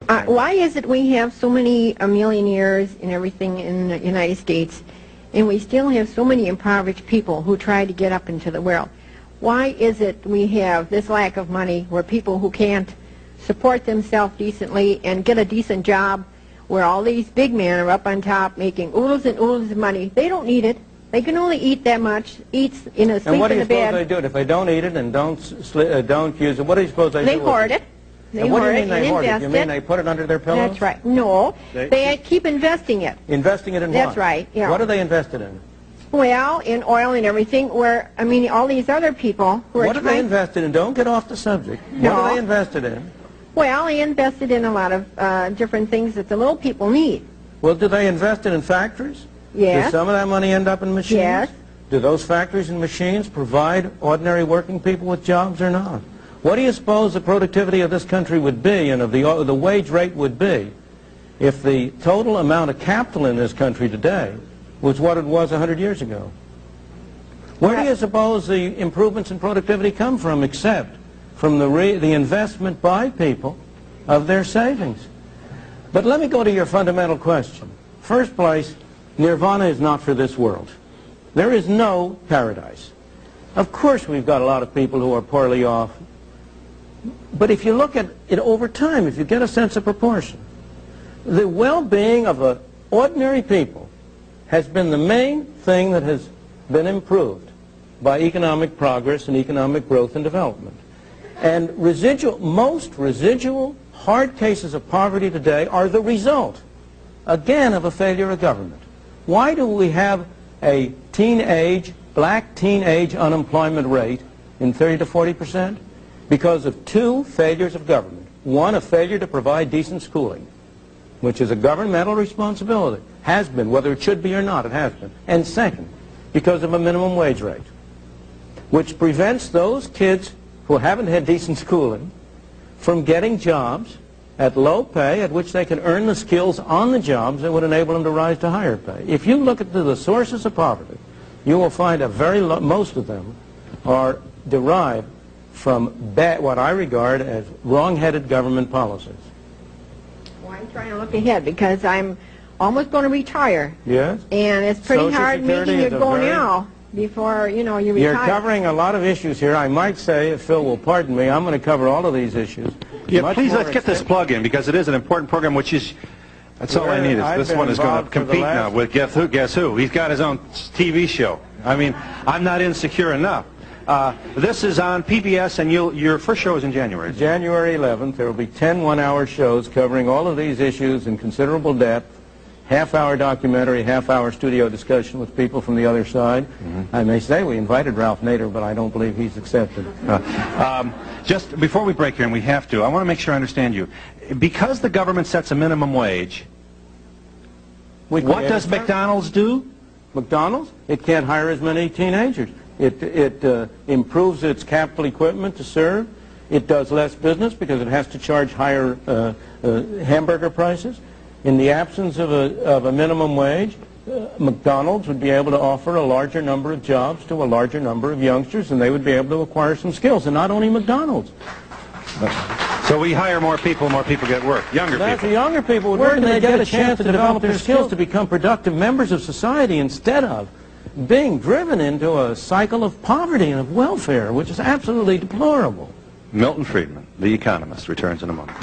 Why is it we have so many millionaires and everything in the United States, and we still have so many impoverished people who try to get up into the world? Why is it we have this lack of money where people who can't support themselves decently and get a decent job, where all these big men are up on top making oodles and oodles of money? They don't need it. They can only eat that much, sleep in the bed. And what do you suppose they do? If they don't eat it and don't use it, what do you suppose they do? They hoard it. They hoard it and invest it. You mean they put it under their pillows? That's right. No, they keep investing it. Investing it in what? That's right, yeah. What do they invest it in? Well, in oil and everything, where, I mean, all these other people who are What do they invest in? Don't get off the subject. No. What do they invest it in? Well, they invested in a lot of different things that the little people need. Well, do they invest it in factories? Yes. Does some of that money end up in machines? Yes. Do those factories and machines provide ordinary working people with jobs or not? What do you suppose the productivity of this country would be and of the wage rate would be if the total amount of capital in this country today was what it was 100 years ago? Where do you suppose the improvements in productivity come from except from the investment by people of their savings? But let me go to your fundamental question. First place, nirvana is not for this world. There is no paradise. Of course we've got a lot of people who are poorly off. But if you look at it over time, if you get a sense of proportion, the well-being of ordinary people has been the main thing that has been improved by economic progress and economic growth and development. And most residual hard cases of poverty today are the result, again, of a failure of government. Why do we have a black teenage unemployment rate in 30 to 40%? Because of two failures of government. One, a failure to provide decent schooling, which is a governmental responsibility. Has been, whether it should be or not, it has been. And second, because of a minimum wage rate, which prevents those kids who haven't had decent schooling from getting jobs at low pay at which they can earn the skills on the jobs that would enable them to rise to higher pay. If you look at the sources of poverty, you will find most of them are derived from what I regard as wrong-headed government policies. Well, I'm trying to look ahead because I'm almost going to retire. Yes? And it's pretty Social hard Security making it is a go very- now before, you retire. You're covering a lot of issues here. I might say, if Phil will pardon me, I'm going to cover all of these issues. Yeah, please, let's get this plug in because it is an important program, which is, that's all I need. This one is going to compete now with Guess Who? He's got his own TV show. I mean, I'm not insecure enough. This is on PBS, and your first show is in January. January 11th. There will be 10 one-hour shows covering all of these issues in considerable depth. Half-hour documentary, half-hour studio discussion with people from the other side. Mm-hmm. I may say we invited Ralph Nader, but I don't believe he's accepted. Just before we break here, and we have to, I want to make sure I understand you. Because the government sets a minimum wage, what does McDonald's do? McDonald's? It can't hire as many teenagers. It improves its capital equipment to serve. It does less business because it has to charge higher hamburger prices. In the absence of a minimum wage, McDonald's would be able to offer a larger number of jobs to a larger number of youngsters, and they would be able to acquire some skills. And not only McDonald's. So we hire more people get work. Younger people. The younger people would work, and they get a chance to develop their skills to become productive members of society instead of being driven into a cycle of poverty and of welfare, which is absolutely deplorable. Milton Friedman, the economist, returns in a moment.